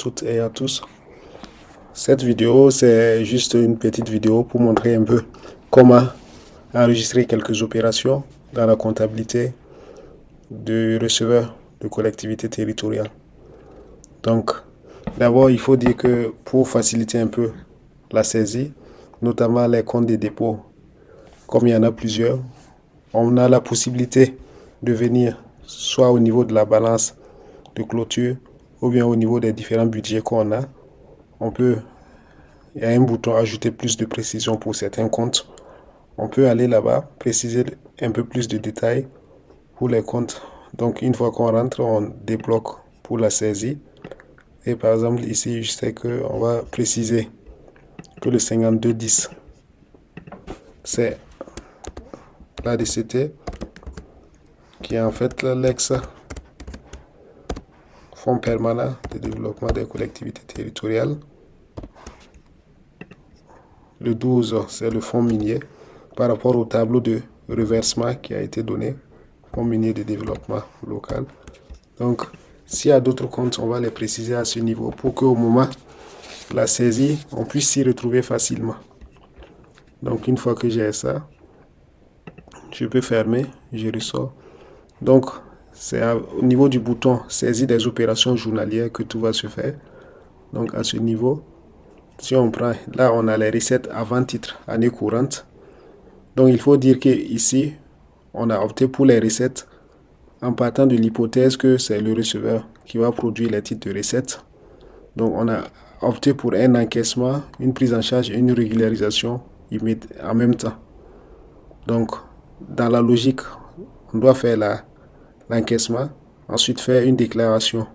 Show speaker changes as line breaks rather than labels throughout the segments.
toutes et à tous. Cette vidéo, c'est juste une petite vidéo pour montrer un peu comment enregistrer quelques opérations dans la comptabilité de receveur de collectivité territoriale. Donc, d'abord, il faut dire que pour faciliter un peu la saisie, notamment les comptes des dépôts, comme il y en a plusieurs, on a la possibilité de venir soit au niveau de la balance de clôture ou bien au niveau des différents budgets qu'on a. Il y a un bouton ajouter plus de précision pour certains comptes. On peut aller là-bas, préciser un peu plus de détails pour les comptes. Donc une fois qu'on rentre, on débloque pour la saisie. Et par exemple ici, je sais qu'on va préciser que le 5210, c'est la DCT, qui est en fait l'ex Fonds permanent de développement des collectivités territoriales. Le 12, c'est le fonds minier par rapport au tableau de reversement qui a été donné, fonds minier de développement local. Donc, s'il y a d'autres comptes, on va les préciser à ce niveau pour qu'au moment de la saisie, on puisse s'y retrouver facilement. Donc, une fois que j'ai ça, je peux fermer, je ressors. Donc, c'est au niveau du bouton saisie des opérations journalières que tout va se faire. Donc, à ce niveau, si on prend, là, on a les recettes avant titre, année courante. Donc, il faut dire qu'ici, on a opté pour les recettes en partant de l'hypothèse que c'est le receveur qui va produire les titres de recettes. Donc, on a opté pour un encaissement, une prise en charge et une régularisation en même temps. Donc, dans la logique, on doit faire l'encaissement, ensuite faire une déclaration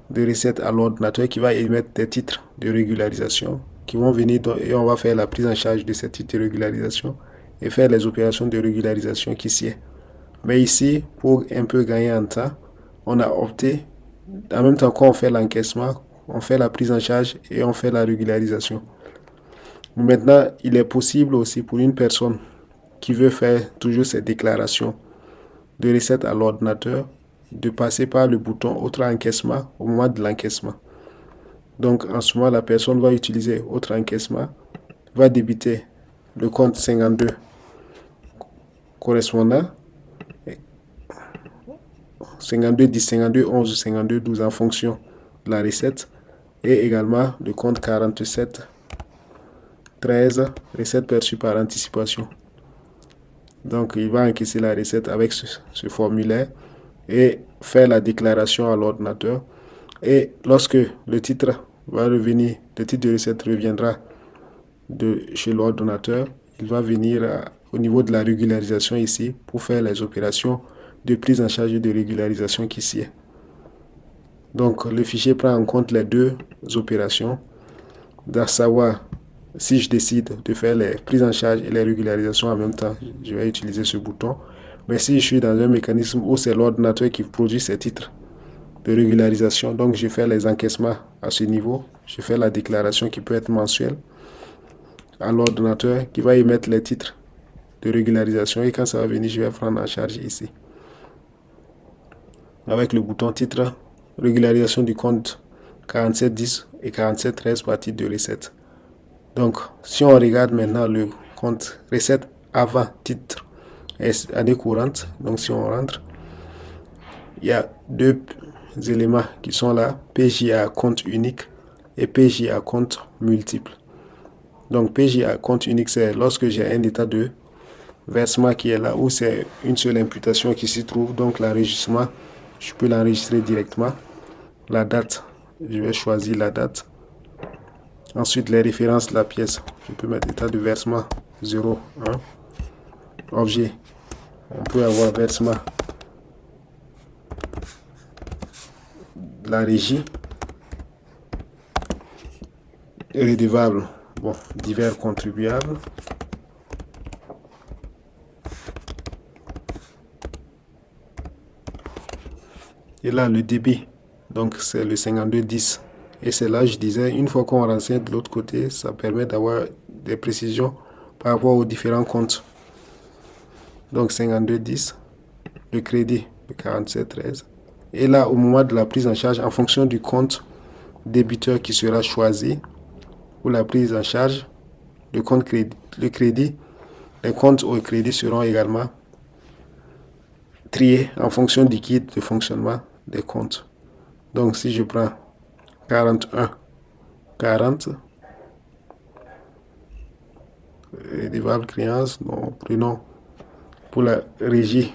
de recettes à l'ordinateur qui va émettre des titres de régularisation qui vont venir et on va faire la prise en charge de ces titres de régularisation et faire les opérations de régularisation qui s'y est. Mais ici, pour un peu gagner en temps, on a opté, en même temps qu'on fait l'encaissement, on fait la prise en charge et on fait la régularisation. Maintenant, il est possible aussi pour une personne qui veut faire toujours ses déclarations de recettes à l'ordinateur de passer par le bouton autre encaissement au moment de l'encaissement. Donc, en ce moment, la personne va utiliser autre encaissement, va débiter le compte 52 correspondant, 52 10, 52 11, 52 12 en fonction de la recette, et également le compte 47 13, recette perçue par anticipation. Donc, il va encaisser la recette avec ce formulaire et faire la déclaration à l'ordinateur. Et lorsque le titre va revenir, le titre de recette reviendra de chez l'ordinateur, il va venir au niveau de la régularisation ici pour faire les opérations de prise en charge de régularisation qui s'y est. Donc, le fichier prend en compte les deux opérations, à savoir si je décide de faire les prises en charge et les régularisations en même temps, je vais utiliser ce bouton. Mais si je suis dans un mécanisme où c'est l'ordinateur qui produit ces titres de régularisation, donc je fais les encaissements à ce niveau, je fais la déclaration qui peut être mensuelle à l'ordinateur qui va émettre les titres de régularisation et quand ça va venir, je vais prendre en charge ici. Avec le bouton titre, régularisation du compte 4710 et 4713 par titre de recette. Donc, si on regarde maintenant le compte recette avant titre année courante, donc si on rentre, il y a deux éléments qui sont là, PJA compte unique et PJA compte multiple. Donc, PJA compte unique, c'est lorsque j'ai un état de versement qui est là, où c'est une seule imputation qui s'y trouve, donc l'enregistrement, je peux l'enregistrer directement. La date, je vais choisir la date. Ensuite, les références de la pièce. Je peux mettre état de versement 0, 1. Objet. On peut avoir versement de la régie. Redevable. Bon, divers contribuables. Et là, le débit. Donc, c'est le 5210. Et c'est là, je disais, une fois qu'on renseigne de l'autre côté, ça permet d'avoir des précisions par rapport aux différents comptes. Donc 5210, le crédit, le 4713. Et là, au moment de la prise en charge, en fonction du compte, débiteur qui sera choisi pour la prise en charge. Le compte crédit, les comptes au crédit seront également triés en fonction du guide de fonctionnement des comptes. Donc si je prends 41, 40, redevable créance, non, prenons pour la régie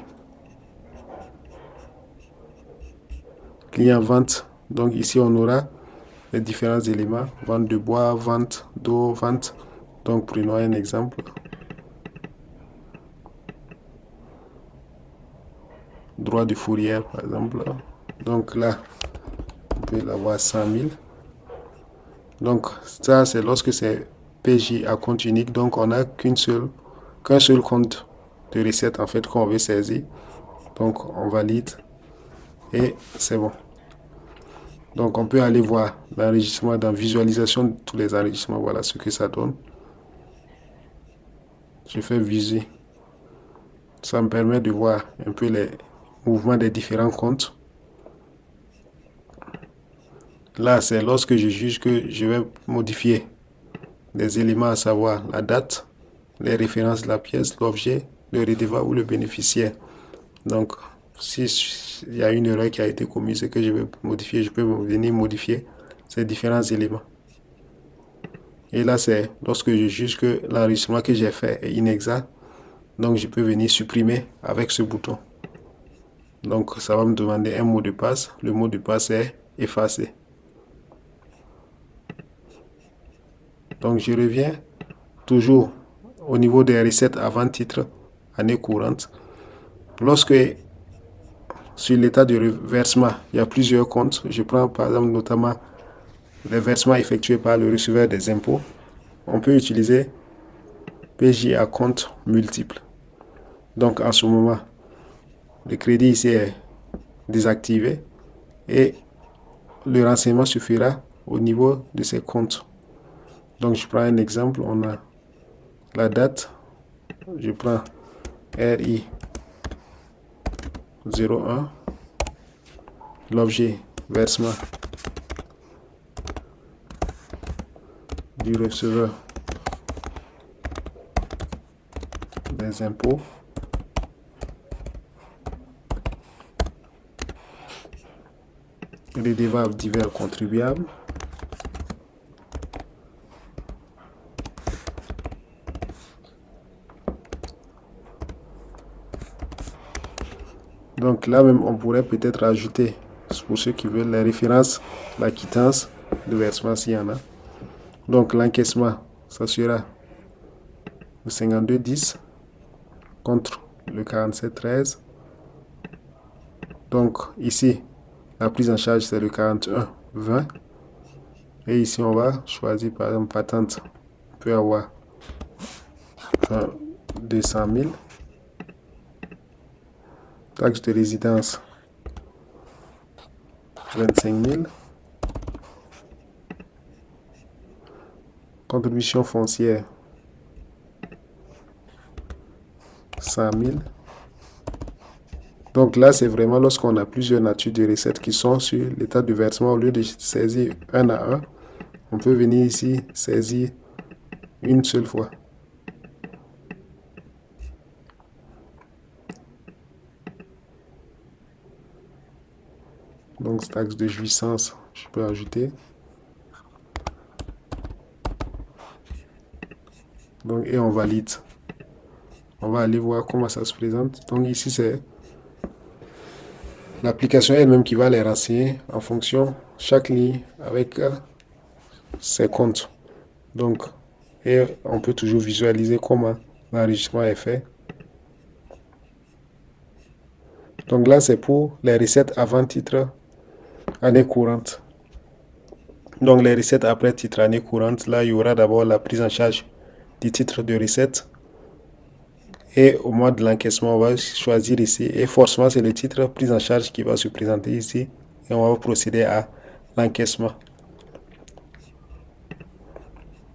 client vente. Donc ici on aura les différents éléments, vente de bois, vente d'eau, vente. Donc prenons un exemple. Droit de fourrière par exemple. Donc là, on peut l'avoir 100 000. Donc ça c'est lorsque c'est PJ à compte unique. Donc on n'a qu'un seul compte de recette en fait qu'on veut saisir. Donc on valide et c'est bon. Donc on peut aller voir l'enregistrement dans visualisation de tous les enregistrements. Voilà ce que ça donne. Je fais visu. Ça me permet de voir un peu les mouvements des différents comptes. Là, c'est lorsque je juge que je vais modifier des éléments, à savoir la date, les références de la pièce, l'objet, le redevable ou le bénéficiaire. Donc, si il y a une erreur qui a été commise et que je vais modifier, je peux venir modifier ces différents éléments. Et là, c'est lorsque je juge que l'enregistrement que j'ai fait est inexact. Donc, je peux venir supprimer avec ce bouton. Donc, ça va me demander un mot de passe. Le mot de passe est effacé. Donc, je reviens toujours au niveau des recettes avant titre, année courante. Lorsque sur l'état de versement, il y a plusieurs comptes. Je prends par exemple notamment les versements effectués par le receveur des impôts. On peut utiliser PJ à compte multiple. Donc, en ce moment, le crédit ici est désactivé et le renseignement suffira au niveau de ces comptes. Donc, je prends un exemple. On a la date. Je prends RI 01. L'objet versement du receveur des impôts. Redevable divers contribuables. Donc là même on pourrait peut-être ajouter, pour ceux qui veulent, les références, la quittance de versement s'il y en a. Donc l'encaissement, ça sera le 52,10 contre le 47,13. Donc ici, la prise en charge c'est le 41,20. Et ici on va choisir par exemple patente. On peut avoir 200 000. Taxe de résidence 25 000. Contribution foncière 100 000. Donc là, c'est vraiment lorsqu'on a plusieurs natures de recettes qui sont sur l'état de versement. Au lieu de saisir un à un, on peut venir ici saisir une seule fois. Donc, taxe de jouissance, je peux ajouter. Donc, et on valide. On va aller voir comment ça se présente. Donc, ici, c'est l'application elle-même qui va les renseigner en fonction, chaque ligne avec ses comptes. Donc, et on peut toujours visualiser comment l'enregistrement est fait. Donc là, c'est pour les recettes avant titre année courante. Donc les recettes après titre année courante, là, il y aura d'abord la prise en charge du titre de recette. Et au mois de l'encaissement, on va choisir ici. Et forcément, c'est le titre prise en charge qui va se présenter ici. Et on va procéder à l'encaissement.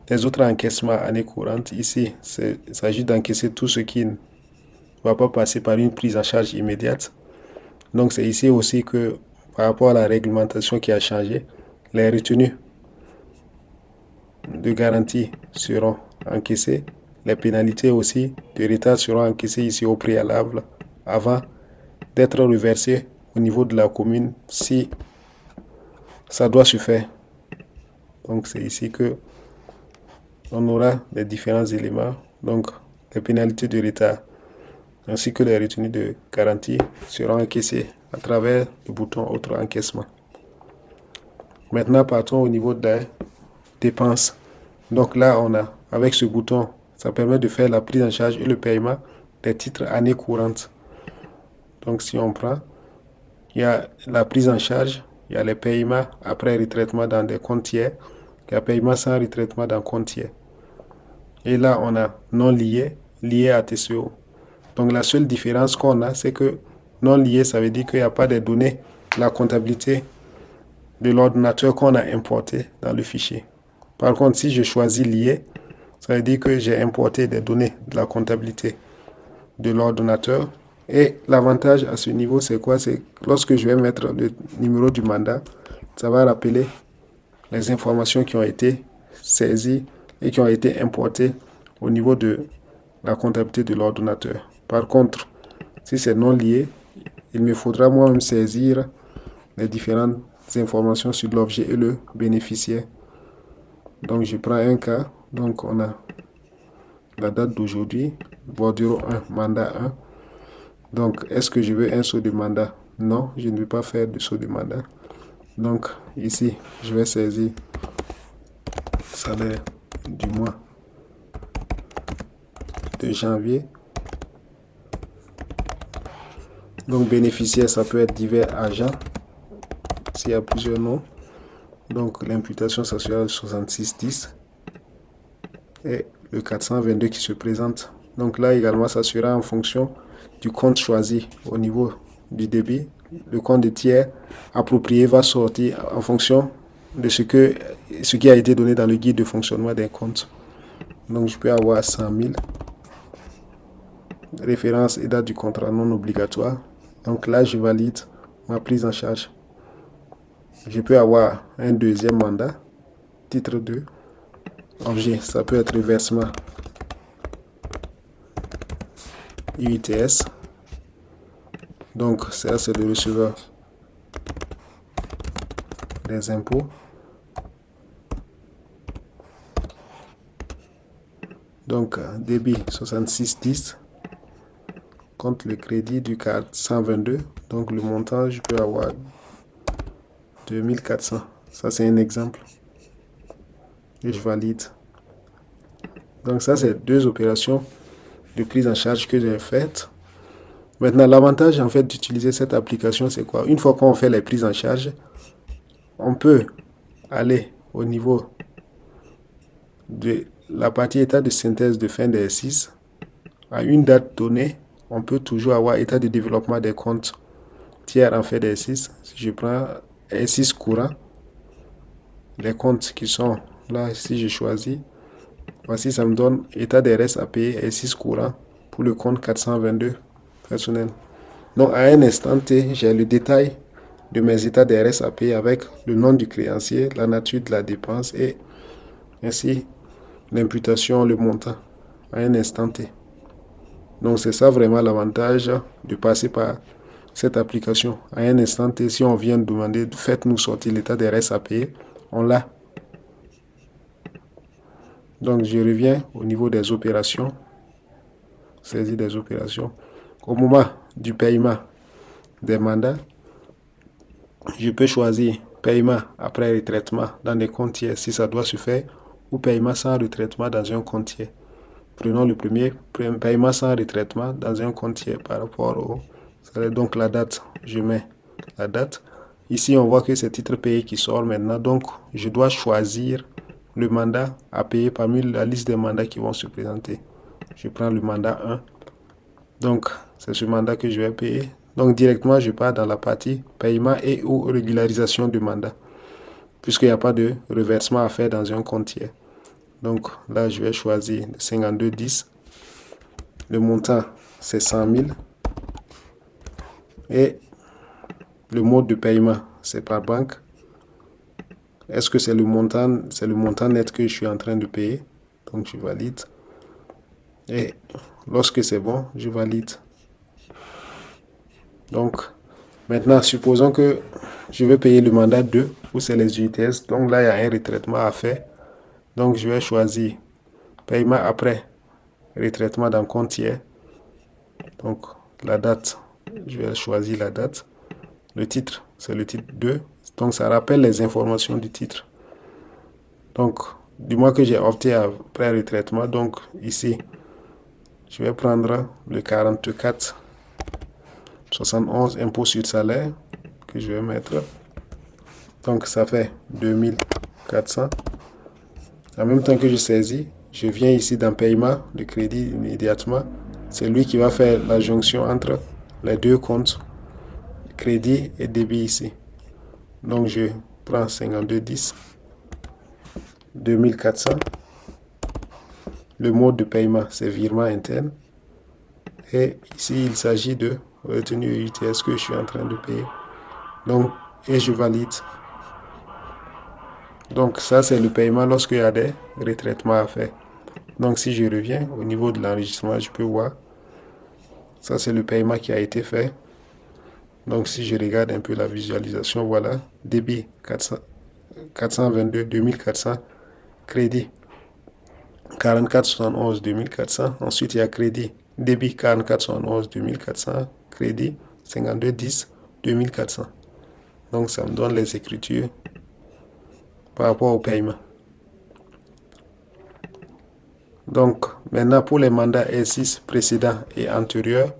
Les autres encaissements année courante, ici, il s'agit d'encaisser tout ce qui ne va pas passer par une prise en charge immédiate. Donc c'est ici aussi que, par rapport à la réglementation qui a changé, les retenues de garantie seront encaissées. Les pénalités aussi de retard seront encaissées ici au préalable avant d'être reversées au niveau de la commune si ça doit se faire. Donc c'est ici que on aura les différents éléments. Donc les pénalités de retard ainsi que les retenues de garantie seront encaissées à travers le bouton autre encaissement. Maintenant partons au niveau des dépenses. Donc là on a avec ce bouton, ça permet de faire la prise en charge et le paiement des titres années courantes. Donc si on prend, il y a la prise en charge, il y a les paiements après retraitement dans des comptes tiers, il y a paiement sans retraitement dans compte tiers. Et là on a non lié, lié à TCO. Donc la seule différence qu'on a, c'est que non lié, ça veut dire qu'il n'y a pas de données de la comptabilité de l'ordinateur qu'on a importé dans le fichier. Par contre, si je choisis lié, ça veut dire que j'ai importé des données de la comptabilité de l'ordinateur. Et l'avantage à ce niveau, c'est quoi? C'est lorsque je vais mettre le numéro du mandat, ça va rappeler les informations qui ont été saisies et qui ont été importées au niveau de la comptabilité de l'ordinateur. Par contre, si c'est non lié, il me faudra moi-même saisir les différentes informations sur l'objet et le bénéficiaire. Donc je prends un cas, donc on a la date d'aujourd'hui, bordereau 1, mandat 1. Donc est-ce que je veux un saut de mandat? Non, je ne veux pas faire de saut de mandat. Donc ici, je vais saisir salaire du mois de janvier. Donc bénéficiaire, ça peut être divers agents, s'il y a plusieurs noms. Donc l'imputation sociale 6610 et le 422 qui se présente. Donc là également, ça sera en fonction du compte choisi au niveau du débit. Le compte de tiers approprié va sortir en fonction de ce qui a été donné dans le guide de fonctionnement des comptes. Donc je peux avoir 100 000. Référence et date du contrat non obligatoire. Donc là, je valide ma prise en charge. Je peux avoir un deuxième mandat, titre 2. Objet, ça peut être versement UITS. Donc ça, c'est le receveur des impôts. Donc débit 6610 contre le crédit du 422. Donc le montant, je peux avoir 2400. Ça, c'est un exemple. Et je valide. Donc ça, c'est deux opérations de prise en charge que j'ai faites. Maintenant, l'avantage en fait d'utiliser cette application, c'est quoi? Une fois qu'on fait les prises en charge, on peut aller au niveau de la partie état de synthèse de fin d'exercice. À une date donnée, on peut toujours avoir état de développement des comptes tiers en fin d'exercice. Si je prends exercice courant, les comptes qui sont là, si je choisis, voici, ça me donne état des restes à payer exercice courant pour le compte 422 personnel. Donc à un instant T, j'ai le détail de mes états des restes à payer avec le nom du créancier, la nature de la dépense et ainsi l'imputation, le montant à un instant T. Donc c'est ça vraiment l'avantage de passer par cette application. À un instant T, si on vient de demander, faites-nous sortir l'état des restes à payer, on l'a. Donc je reviens au niveau des opérations, saisie des opérations. Au moment du paiement des mandats, je peux choisir paiement après retraitement dans des comptes tiers si ça doit se faire ou paiement sans retraitement dans un compte tiers. Prenons le premier, paiement sans retraitement dans un compte tiers par rapport au salaire. Donc la date, je mets la date. Ici, on voit que c'est titre payé qui sort maintenant. Donc, je dois choisir le mandat à payer parmi la liste des mandats qui vont se présenter. Je prends le mandat 1. Donc, c'est ce mandat que je vais payer. Donc, directement, je pars dans la partie paiement et ou régularisation du mandat, puisqu'il n'y a pas de reversement à faire dans un compte tiers. Donc, là, je vais choisir le 5210. Le montant, c'est 100 000. Et le mode de paiement, c'est par banque. est-ce que c'est le montant net que je suis en train de payer. Donc, je valide. Et lorsque c'est bon, je valide. Donc, maintenant, supposons que je vais payer le mandat 2, où c'est les UTS. Donc là, il y a un retraitement à faire. Donc, je vais choisir paiement après retraitement dans compte tiers. Donc, la date, je vais choisir la date. Le titre, c'est le titre 2. Donc, ça rappelle les informations du titre. Donc, du mois que j'ai opté après retraitement, donc ici, je vais prendre le 44,71 impôt sur salaire que je vais mettre. Donc, ça fait 2400. En même temps que je saisis, je viens ici dans paiement de crédit immédiatement. C'est lui qui va faire la jonction entre les deux comptes, crédit et débit ici. Donc, je prends 5210, 2400. Le mode de paiement, c'est virement interne. Et ici, il s'agit de retenue UTS que je suis en train de payer. Donc, et je valide. Donc, ça, c'est le paiement lorsqu'il y a des retraitements à faire. Donc, si je reviens au niveau de l'enregistrement, je peux voir. Ça, c'est le paiement qui a été fait. Donc, si je regarde un peu la visualisation, voilà. Débit 422, 2400. Crédit 44,71, 2400. Ensuite, il y a crédit. Débit 44,71, 2400. Crédit 52,10, 2400. Donc, ça me donne les écritures par rapport au paiement. Donc, maintenant, pour les mandats R6 précédents et antérieurs,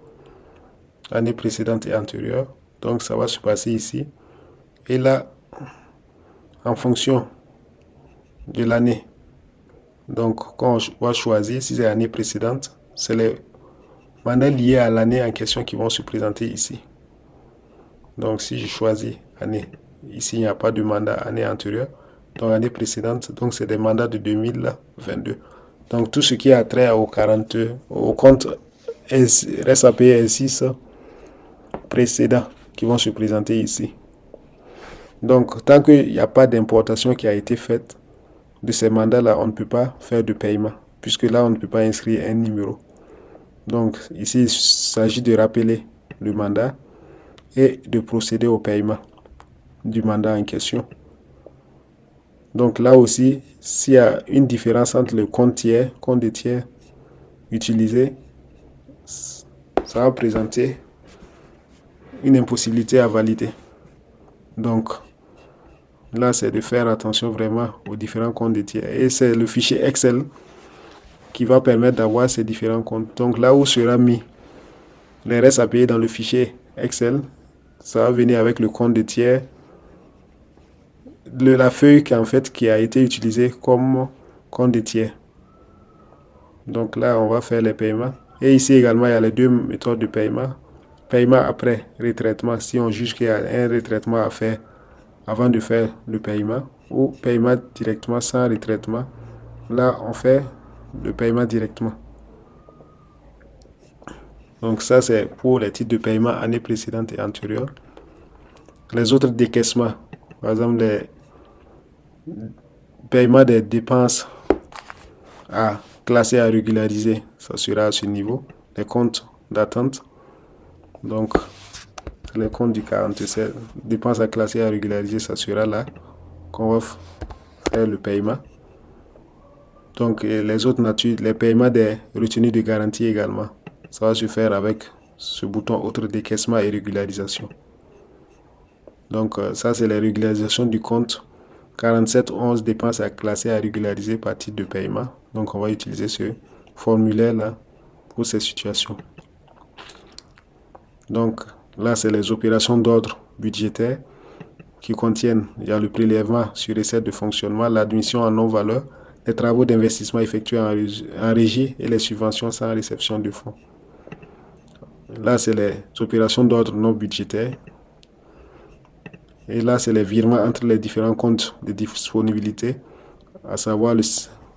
année précédente et antérieure, donc ça va se passer ici. Et là, en fonction de l'année, donc quand on va choisir, si c'est l'année précédente, c'est les mandats liés à l'année en question qui vont se présenter ici. Donc, si je choisis année, ici, il n'y a pas de mandat année antérieure. Donc, année précédente, donc c'est des mandats de 2022. Donc, tout ce qui a trait au compte reste à payer S6 précédents qui vont se présenter ici. Donc, tant qu'il n'y a pas d'importation qui a été faite de ces mandats-là, on ne peut pas faire de paiement, puisque là, on ne peut pas inscrire un numéro. Donc, ici, il s'agit de rappeler le mandat et de procéder au paiement du mandat en question. Donc là aussi, s'il y a une différence entre le compte de tiers utilisé, ça va présenter une impossibilité à valider. Donc là, c'est de faire attention vraiment aux différents comptes de tiers. Et c'est le fichier Excel qui va permettre d'avoir ces différents comptes. Donc là où sera mis les restes à payer dans le fichier Excel, ça va venir avec le compte de tiers, la feuille qui a été utilisée comme compte de tiers. Donc là, on va faire les paiements. Et ici également, il y a les deux méthodes de paiement. Paiement après retraitement, si on juge qu'il y a un retraitement à faire avant de faire le paiement, ou paiement directement sans retraitement. Là, on fait le paiement directement. Donc ça, c'est pour les titres de paiement année précédente et antérieure. Les autres décaissements, par exemple, les paiements des dépenses à classer, à régulariser, ça sera à ce niveau. Les comptes d'attente, donc les comptes du 47, dépenses à classer, à régulariser, ça sera là qu'on va faire le paiement. Donc les autres natures, les paiements des retenues de garantie également, ça va se faire avec ce bouton autre décaissement et régularisation. Donc ça, c'est la régularisation du compte 4711 dépenses à classer, à régulariser par titre de paiement. Donc on va utiliser ce formulaire là pour ces situations. Donc là, c'est les opérations d'ordre budgétaire qui contiennent, il y a le prélèvement sur recette de fonctionnement, l'admission en non-valeur, les travaux d'investissement effectués en régie et les subventions sans réception de fonds. Là, c'est les opérations d'ordre non budgétaire. Et là, c'est les virements entre les différents comptes de disponibilité, à savoir le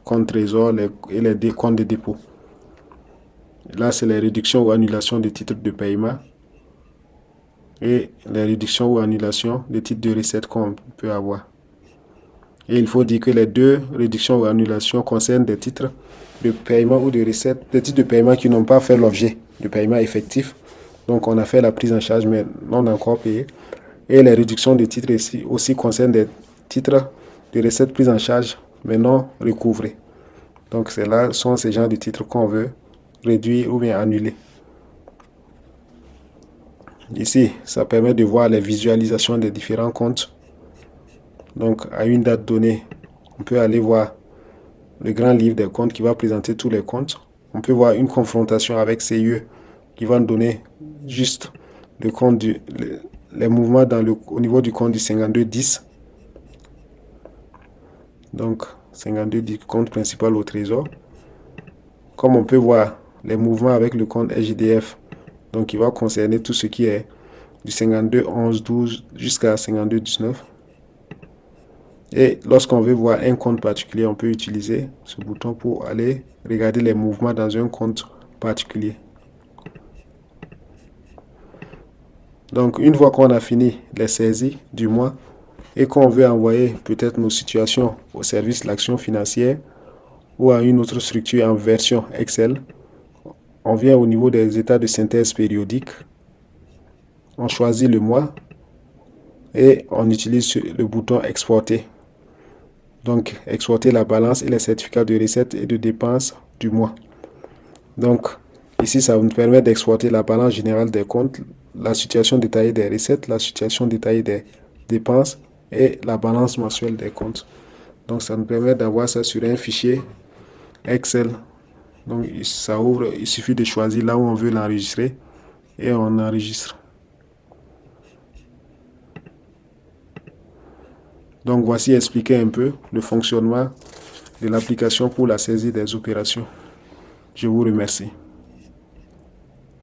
compte trésor et les comptes de dépôt. Là, c'est les réductions ou annulations des titres de paiement et les réductions ou annulations des titres de recettes qu'on peut avoir. Et il faut dire que les deux réductions ou annulations concernent des titres de paiement ou de recettes, des titres de paiement qui n'ont pas fait l'objet de paiement effectif. Donc, on a fait la prise en charge, mais non encore payé. Et les réductions de titres ici aussi concernent des titres de recettes prises en charge, mais non recouvrés. Donc, c'est là sont ces genres de titres qu'on veut réduire ou bien annuler. Ici, ça permet de voir les visualisations des différents comptes. Donc, à une date donnée, on peut aller voir le grand livre des comptes qui va présenter tous les comptes. On peut voir une confrontation avec CIE qui va nous donner juste le compte les mouvements au niveau du compte du 5210. Donc, 5210, compte principal au trésor. Comme on peut voir les mouvements avec le compte SGDF, donc il va concerner tout ce qui est du 52 11 12 jusqu'à 52 19. Et lorsqu'on veut voir un compte particulier, on peut utiliser ce bouton pour aller regarder les mouvements dans un compte particulier. Donc, une fois qu'on a fini les saisies du mois et qu'on veut envoyer peut-être nos situations au service de l'action financière ou à une autre structure en version Excel, on vient au niveau des états de synthèse périodique, on choisit le mois et on utilise le bouton exporter. Donc, exporter la balance et les certificats de recettes et de dépenses du mois. Donc, ici, ça nous permet d'exporter la balance générale des comptes, la situation détaillée des recettes, la situation détaillée des dépenses et la balance mensuelle des comptes. Donc, ça nous permet d'avoir ça sur un fichier Excel. Donc, ça ouvre, il suffit de choisir là où on veut l'enregistrer et on enregistre. Donc, voici expliquer un peu le fonctionnement de l'application pour la saisie des opérations. Je vous remercie.